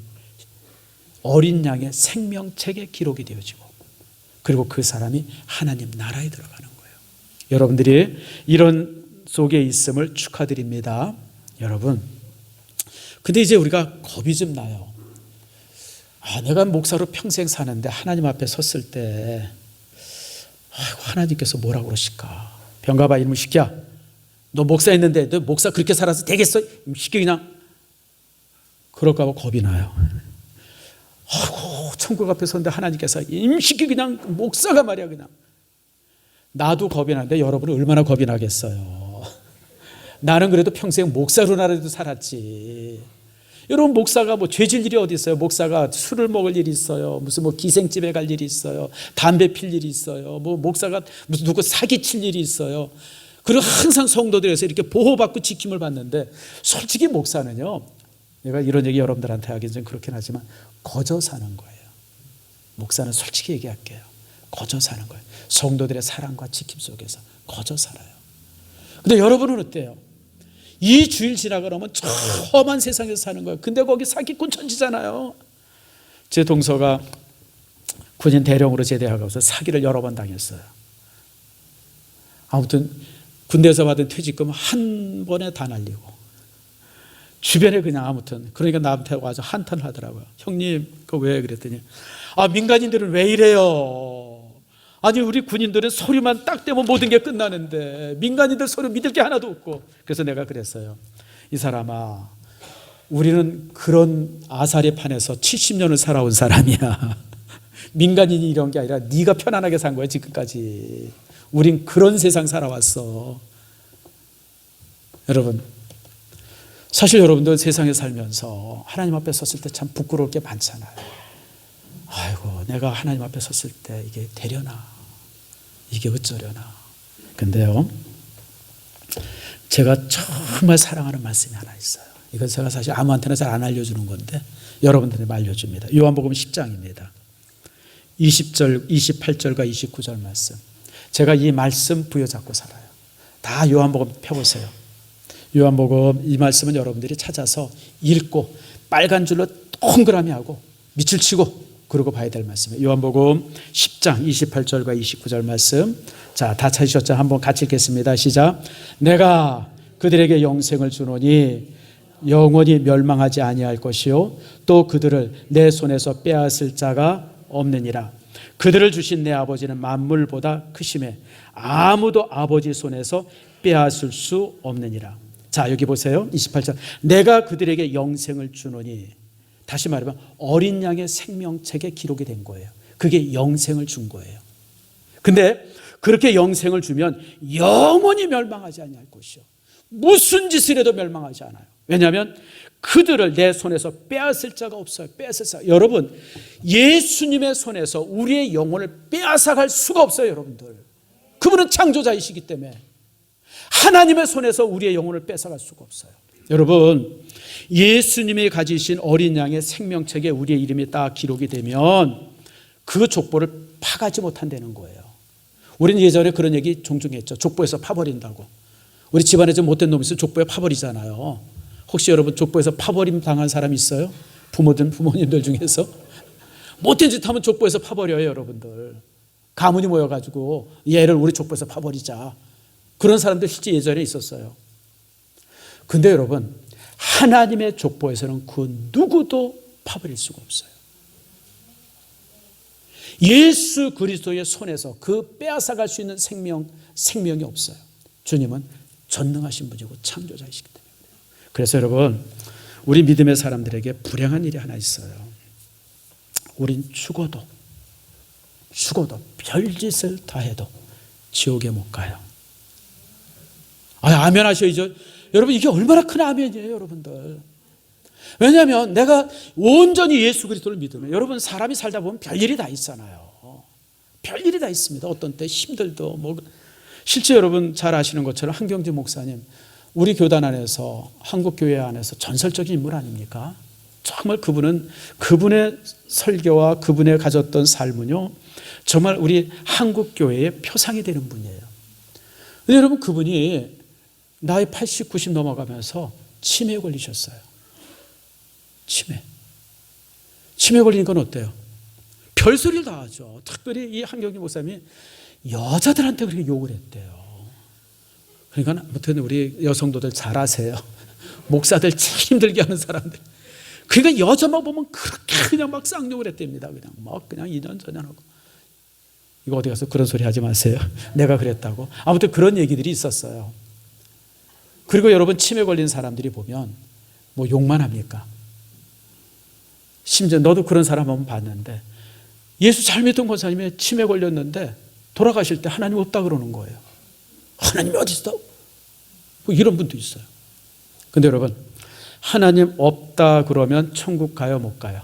어린 양의 생명책에 기록이 되어지고 그리고 그 사람이 하나님 나라에 들어가는 거예요. 여러분들이 이런 속에 있음을 축하드립니다. 여러분, 근데 이제 우리가 겁이 좀 나요. 내가 목사로 평생 사는데 하나님 앞에 섰을 때 하나님께서 뭐라고 그러실까? 병가봐 이놈의 새끼야, 너 목사했는데 너 목사 그렇게 살아서 되겠어? 이 새끼 그냥. 그럴까 봐 겁이 나요. 아이고, 천국 앞에 서는데 하나님께서 이 새끼 그냥 목사가 말이야 그냥. 나도 겁이 나는데 여러분은 얼마나 겁이 나겠어요. 나는 그래도 평생 목사로나라도 살았지. 여러분, 목사가 뭐 죄질 일이 어디 있어요? 목사가 술을 먹을 일이 있어요? 무슨 뭐 기생집에 갈 일이 있어요? 담배 필 일이 있어요? 뭐 목사가 무슨 누구 사기칠 일이 있어요? 그리고 항상 성도들에서 이렇게 보호받고 지킴을 받는데, 솔직히 목사는요, 내가 이런 얘기 여러분들한테 하긴 좀 그렇긴 하지만 거저 사는 거예요. 목사는 솔직히 얘기할게요. 거저 사는 거예요. 성도들의 사랑과 지킴 속에서 거저 살아요. 근데 여러분은 어때요? 이 주일 지나가 나면 저 험한 세상에서 사는 거예요. 근데 거기 사기꾼 천지잖아요. 제 동서가 군인 대령으로 제대하고서 사기를 여러 번 당했어요. 아무튼 군대에서 받은 퇴직금 한 번에 다 날리고, 주변에 그냥 아무튼, 그러니까 나한테 와서 한탄을 하더라고요. 형님, 그거 왜? 그랬더니, 민간인들은 왜 이래요? 아니, 우리 군인들은 소리만 딱 떼면 모든 게 끝나는데 민간인들 소리 믿을 게 하나도 없고. 그래서 내가 그랬어요. 이 사람아, 우리는 그런 아사리 판에서 70년을 살아온 사람이야. 민간인이 이런 게 아니라 네가 편안하게 산 거야 지금까지. 우린 그런 세상 살아왔어. 여러분, 사실 여러분들 세상에 살면서 하나님 앞에 섰을 때 참 부끄러울 게 많잖아요. 아이고, 내가 하나님 앞에 섰을 때 이게 되려나, 이게 어쩌려나. 근데요, 제가 정말 사랑하는 말씀이 하나 있어요. 이건 제가 사실 아무한테나 잘 안 알려주는 건데 여러분들에게 알려줍니다. 요한복음 10장입니다. 20절, 28절과 29절 말씀. 제가 이 말씀 부여잡고 살아요. 다 요한복음 펴보세요. 요한복음 이 말씀은 여러분들이 찾아서 읽고 빨간 줄로 동그라미 하고 밑줄 치고 그러고 봐야 될 말씀이에요. 요한복음 10장 28절과 29절 말씀. 자, 다 찾으셨죠? 한번 같이 읽겠습니다. 시작. 내가 그들에게 영생을 주노니 영원히 멸망하지 아니할 것이요 또 그들을 내 손에서 빼앗을 자가 없느니라. 그들을 주신 내 아버지는 만물보다 크심에 아무도 아버지 손에서 빼앗을 수 없느니라. 자, 여기 보세요. 28절. 내가 그들에게 영생을 주노니, 다시 말하면 어린 양의 생명책에 기록이 된 거예요. 그게 영생을 준 거예요. 근데 그렇게 영생을 주면 영원히 멸망하지 아니할 것이요 무슨 짓을 해도 멸망하지 않아요. 왜냐하면 그들을 내 손에서 빼앗을 자가 없어요. 빼앗을 자. 여러분, 예수님의 손에서 우리의 영혼을 빼앗아갈 수가 없어요. 여러분들, 그분은 창조자이시기 때문에 하나님의 손에서 우리의 영혼을 뺏어갈 수가 없어요. 여러분, 예수님이 가지신 어린 양의 생명책에 우리의 이름이 딱 기록이 되면 그 족보를 파가지 못한다는 거예요. 우리는 예전에 그런 얘기 종종 했죠. 족보에서 파버린다고. 우리 집안에 좀 못된 놈이 있으면 족보에 파버리잖아요. 혹시 여러분 족보에서 파버림 당한 사람 있어요? 부모님들 중에서? 못된 짓 하면 족보에서 파버려요. 여러분들, 가문이 모여가지고 얘를 우리 족보에서 파버리자, 그런 사람들 실제 예전에 있었어요. 근데 여러분, 하나님의 족보에서는 그 누구도 파버릴 수가 없어요. 예수 그리스도의 손에서 그 빼앗아갈 수 있는 생명이 없어요. 주님은 전능하신 분이고 창조자이시기 때문에. 그래서 여러분, 우리 믿음의 사람들에게 불행한 일이 하나 있어요. 우린 죽어도 별짓을 다 해도 지옥에 못 가요. 아멘 하셔야죠. 여러분, 이게 얼마나 큰 아멘이에요, 여러분들. 왜냐하면 내가 온전히 예수 그리스도를 믿으면, 여러분, 사람이 살다 보면 별일이 다 있잖아요. 별일이 다 있습니다. 어떤 때 힘들도 실제 여러분 잘 아시는 것처럼 한경주 목사님, 우리 교단 안에서, 한국교회 안에서 전설적인 인물 아닙니까? 정말 그분의 설교와 그분의 가졌던 삶은요, 정말 우리 한국교회의 표상이 되는 분이에요. 근데 여러분, 그분이 나이 80, 90 넘어가면서 치매에 걸리셨어요. 치매 걸리는 건 어때요? 별소리를 다 하죠. 특별히 이 한경주 목사님이 여자들한테 그렇게 욕을 했대요. 그러니까 아무튼 우리 여성도들 잘 아세요. 목사들 제일 힘들게 하는 사람들. 그러니까 여자만 보면 그렇게 그냥 막 쌍욕을 했답니다. 그냥 이년저년하고. 이거 어디 가서 그런 소리 하지 마세요. 내가 그랬다고. 아무튼 그런 얘기들이 있었어요. 그리고 여러분, 치매 걸린 사람들이 보면 뭐 욕만 합니까? 심지어 너도 그런 사람 한번 봤는데, 예수 잘 믿던 권사님이 치매 걸렸는데 돌아가실 때 하나님 없다 그러는 거예요. 하나님이 어디 있어? 뭐 이런 분도 있어요. 근데 여러분, 하나님 없다 그러면 천국 가요, 못 가요?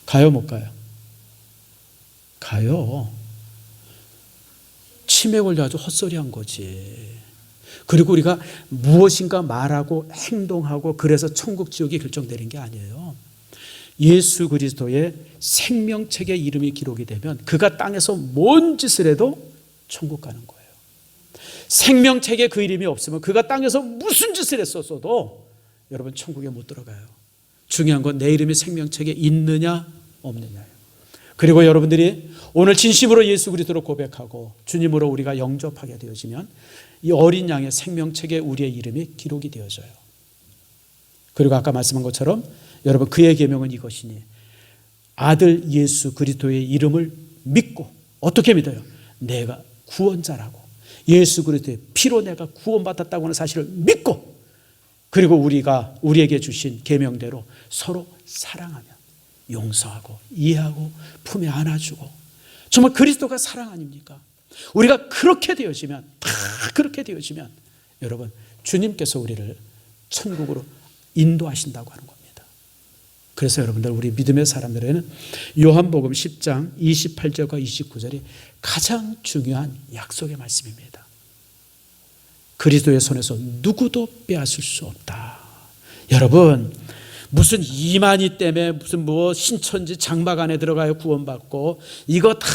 가요, 못 가요? 가요. 치매 걸려가지고 헛소리한 거지. 그리고 우리가 무엇인가 말하고 행동하고 그래서 천국 지옥이 결정되는 게 아니에요. 예수 그리스도의 생명책의 이름이 기록이 되면 그가 땅에서 뭔 짓을 해도 천국 가는 거예요. 생명책에 그 이름이 없으면 그가 땅에서 무슨 짓을 했었어도 여러분 천국에 못 들어가요. 중요한 건 내 이름이 생명책에 있느냐 없느냐예요. 그리고 여러분들이 오늘 진심으로 예수 그리스도로 고백하고 주님으로 우리가 영접하게 되어지면 이 어린 양의 생명책에 우리의 이름이 기록이 되어져요. 그리고 아까 말씀한 것처럼 여러분, 그의 계명은 이것이니 아들 예수 그리스도의 이름을 믿고, 어떻게 믿어요? 내가 구원자라고, 예수 그리스도의 피로 내가 구원받았다고 하는 사실을 믿고, 그리고 우리가 우리에게 주신 계명대로 서로 사랑하며 용서하고 이해하고 품에 안아주고, 정말 그리스도가 사랑 아닙니까? 우리가 그렇게 되어지면, 다 그렇게 되어지면 여러분, 주님께서 우리를 천국으로 인도하신다고 하는 겁니다. 그래서 여러분들, 우리 믿음의 사람들에는 요한복음 10장 28절과 29절이 가장 중요한 약속의 말씀입니다. 그리스도의 손에서 누구도 빼앗을 수 없다. 여러분, 무슨 이만희 때문에 무슨 뭐 신천지 장막 안에 들어가요 구원받고, 이거 다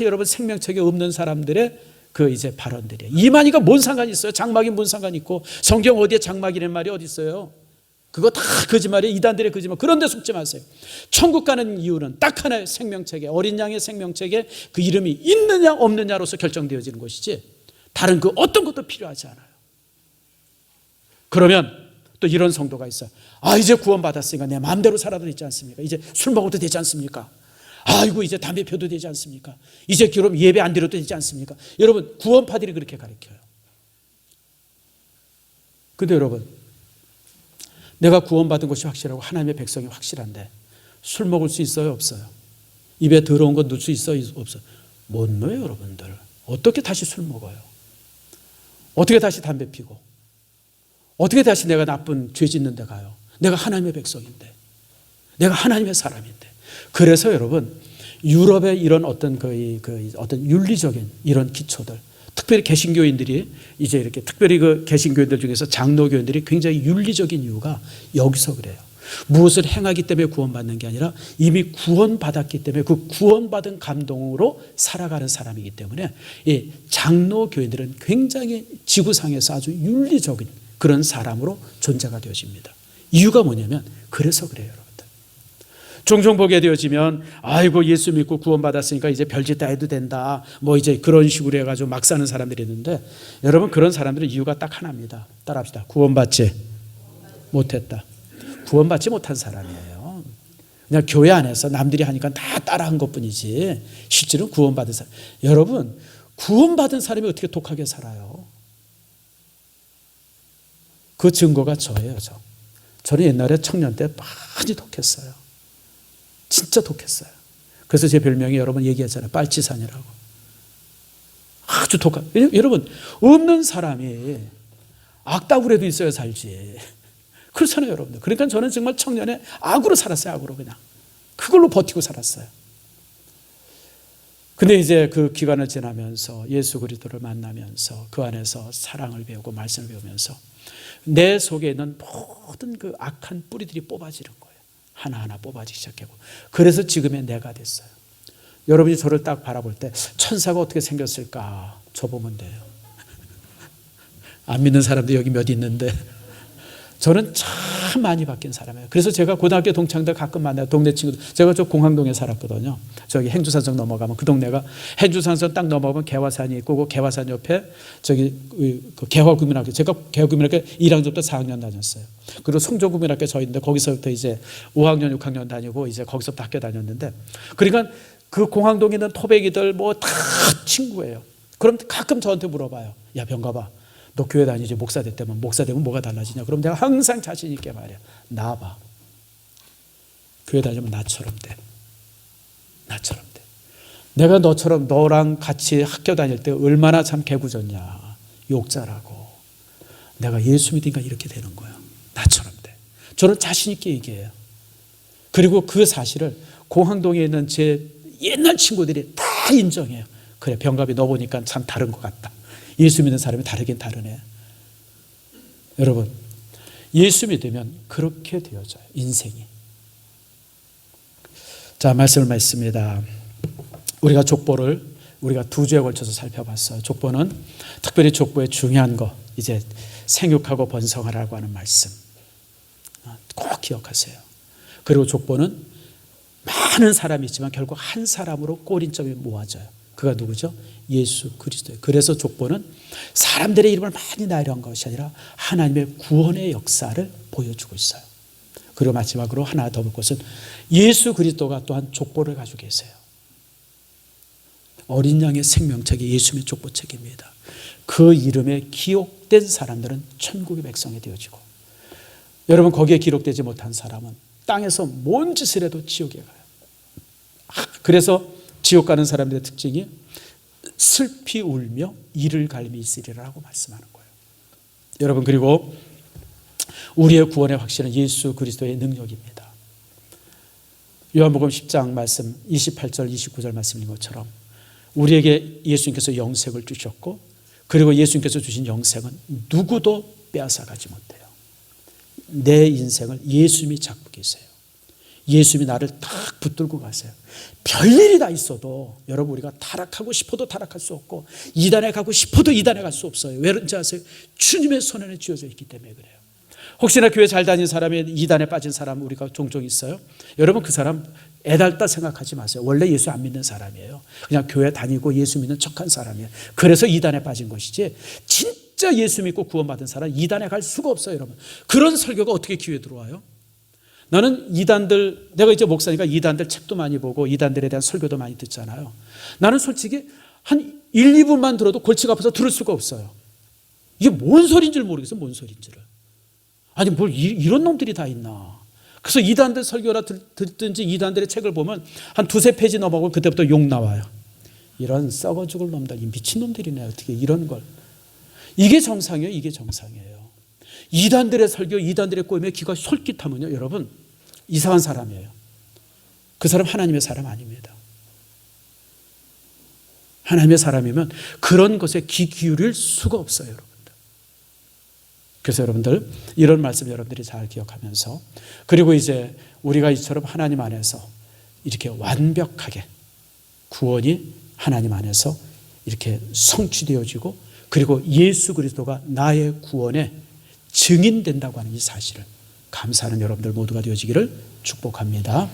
여러분 생명책에 없는 사람들의 그 이제 발언들이에요. 이만희가 뭔 상관이 있어요? 장막이 뭔 상관이 있고, 성경 어디에 장막이란 말이 어디 있어요? 그거 다 거짓말이에요. 이단들의 거짓말. 그런데 속지 마세요. 천국 가는 이유는 딱 하나의 생명책에, 어린 양의 생명책에 그 이름이 있느냐 없느냐로서 결정되어지는 것이지 다른 그 어떤 것도 필요하지 않아요. 그러면 또 이런 성도가 있어요. 이제 구원받았으니까 내 마음대로 살아도 되지 않습니까? 이제 술 먹어도 되지 않습니까? 아이고, 이제 담배 펴도 되지 않습니까? 이제 그럼 예배 안 드려도 되지 않습니까? 여러분, 구원파들이 그렇게 가르쳐요. 근데 여러분, 내가 구원받은 것이 확실하고 하나님의 백성이 확실한데 술 먹을 수 있어요, 없어요? 입에 더러운 거 넣을 수 있어요, 없어요? 못 넣어요, 여러분들. 어떻게 다시 술 먹어요? 어떻게 다시 담배 피고? 어떻게 다시 내가 나쁜 죄 짓는 데 가요? 내가 하나님의 백성인데, 내가 하나님의 사람인데. 그래서 여러분, 유럽의 이런 어떤 어떤 윤리적인 이런 기초들, 특별히 개신교인들이 이제 이렇게, 특별히 그 개신교인들 중에서 장로교인들이 굉장히 윤리적인 이유가 여기서 그래요. 무엇을 행하기 때문에 구원받는 게 아니라 이미 구원받았기 때문에 그 구원받은 감동으로 살아가는 사람이기 때문에 이 장로교인들은 굉장히 지구상에서 아주 윤리적인 그런 사람으로 존재가 되어집니다. 이유가 뭐냐면 그래서 그래요, 여러분들. 종종 보게 되어지면 아이고, 예수 믿고 구원받았으니까 이제 별짓 다 해도 된다, 뭐 이제 그런 식으로 해가지고 막 사는 사람들이 있는데, 여러분, 그런 사람들은 이유가 딱 하나입니다. 따라합시다. 구원받지 못했다. 구원받지 못한 사람이에요. 그냥 교회 안에서 남들이 하니까 다 따라한 것뿐이지 실제로 구원받은 사람. 여러분, 구원받은 사람이 어떻게 독하게 살아요? 그 증거가 저예요. 저는 옛날에 청년 때 많이 독했어요. 진짜 독했어요. 그래서 제 별명이 여러분 얘기했잖아요. 빨치산이라고. 아주 독한. 여러분, 없는 사람이 악다구레도 있어야 살지. 그렇잖아요, 여러분들. 그러니까 저는 정말 청년에 악으로 살았어요. 악으로 그냥. 그걸로 버티고 살았어요. 근데 이제 그 기간을 지나면서 예수 그리스도를 만나면서 그 안에서 사랑을 배우고 말씀을 배우면서 내 속에 있는 모든 그 악한 뿌리들이 뽑아지는 거예요. 하나하나 뽑아지기 시작하고. 그래서 지금의 내가 됐어요. 여러분이 저를 딱 바라볼 때 천사가 어떻게 생겼을까 줘보면 돼요. 안 믿는 사람도 여기 몇 있는데 저는 참 참 많이 바뀐 사람이에요. 그래서 제가 고등학교 동창들 가끔 만나요. 동네 친구들. 제가 저 공항동에 살았거든요. 저기 행주산성 넘어가면 그 동네가 행주산성 딱 넘어가면 개화산이 있고 그 개화산 옆에 저기 그 개화국민학교. 제가 개화국민학교 1학년부터 4학년 다녔어요. 그리고 성조국민학교 저 있는데 거기서부터 이제 5학년, 6학년 다니고 이제 거기서부터 학교 다녔는데 그러니까 그 공항동에 있는 토백이들 뭐 다 친구예요. 그럼 가끔 저한테 물어봐요. 야 병가봐. 너 교회 다니지 목사 됐다면 목사 되면 뭐가 달라지냐? 그럼 내가 항상 자신 있게 말해. 나봐. 교회 다니면 나처럼 돼. 나처럼 돼. 내가 너처럼 너랑 같이 학교 다닐 때 얼마나 참 개구졌냐. 욕자라고. 내가 예수 믿으니까 이렇게 되는 거야. 나처럼 돼. 저는 자신 있게 얘기해요. 그리고 그 사실을 공항동에 있는 제 옛날 친구들이 다 인정해요. 그래 병갑이 너 보니까 참 다른 것 같다. 예수 믿는 사람이 다르긴 다르네. 여러분 예수 믿으면 그렇게 되어져요. 인생이. 자 말씀을 맺습니다. 우리가 족보를 우리가 2주에 걸쳐서 살펴봤어요. 족보는 특별히 족보의 중요한 거 이제 생육하고 번성하라고 하는 말씀 꼭 기억하세요. 그리고 족보는 많은 사람이 있지만 결국 한 사람으로 꼬린점이 모아져요. 그가 누구죠? 예수 그리스도예요. 그래서 족보는 사람들의 이름을 많이 나열한 것이 아니라 하나님의 구원의 역사를 보여주고 있어요. 그리고 마지막으로 하나 더 볼 것은 예수 그리스도가 또한 족보를 가지고 계세요. 어린 양의 생명책이 예수님의 족보책입니다. 그 이름에 기록된 사람들은 천국의 백성이 되어지고 여러분 거기에 기록되지 못한 사람은 땅에서 뭔 짓을 해도 지옥에 가요. 그래서 지옥 가는 사람들의 특징이 슬피 울며 이를 갈미 있으리라고 말씀하는 거예요. 여러분 그리고 우리의 구원의 확신은 예수 그리스도의 능력입니다. 요한복음 10장 말씀 28절 29절 말씀인 것처럼 우리에게 예수님께서 영생을 주셨고 그리고 예수님께서 주신 영생은 누구도 빼앗아가지 못해요. 내 인생을 예수님이 잡고 계세요. 예수님이 나를 딱 붙들고 가세요. 별일이 다 있어도 여러분 우리가 타락하고 싶어도 타락할 수 없고 이단에 가고 싶어도 이단에 갈 수 없어요. 왜 그런지 아세요? 주님의 손 안에 쥐어져 있기 때문에 그래요. 혹시나 교회 잘 다니는 사람이 이단에 빠진 사람 우리가 종종 있어요. 여러분 그 사람 애달다 생각하지 마세요. 원래 예수 안 믿는 사람이에요. 그냥 교회 다니고 예수 믿는 척한 사람이에요. 그래서 이단에 빠진 것이지 진짜 예수 믿고 구원받은 사람 이단에 갈 수가 없어요. 여러분 그런 설교가 어떻게 귀에 들어와요? 나는 이단들, 내가 이제 목사니까 이단들 책도 많이 보고 이단들에 대한 설교도 많이 듣잖아요. 나는 솔직히 한 1, 2분만 들어도 골치가 아파서 들을 수가 없어요. 이게 뭔 소리인지를 모르겠어, 뭔 소리인지를. 아니, 뭘 이런 놈들이 다 있나. 그래서 이단들 설교나 듣든지 이단들의 책을 보면 한 2-3페이지 넘어가고 그때부터 욕 나와요. 이런 썩어 죽을 놈들, 이 미친 놈들이네, 어떻게 이런 걸. 이게 정상이에요, 이게 정상이에요. 이단들의 설교, 이단들의 꼬임에 귀가 솔깃하면요, 여러분 이상한 사람이에요. 그 사람 하나님의 사람 아닙니다. 하나님의 사람이면 그런 것에 귀 기울일 수가 없어요, 여러분들. 그래서 여러분들 이런 말씀 여러분들이 잘 기억하면서 그리고 이제 우리가 이처럼 하나님 안에서 이렇게 완벽하게 구원이 하나님 안에서 이렇게 성취되어지고 그리고 예수 그리스도가 나의 구원의 증인된다고 하는 이 사실을 감사하는 여러분들 모두가 되어지기를 축복합니다.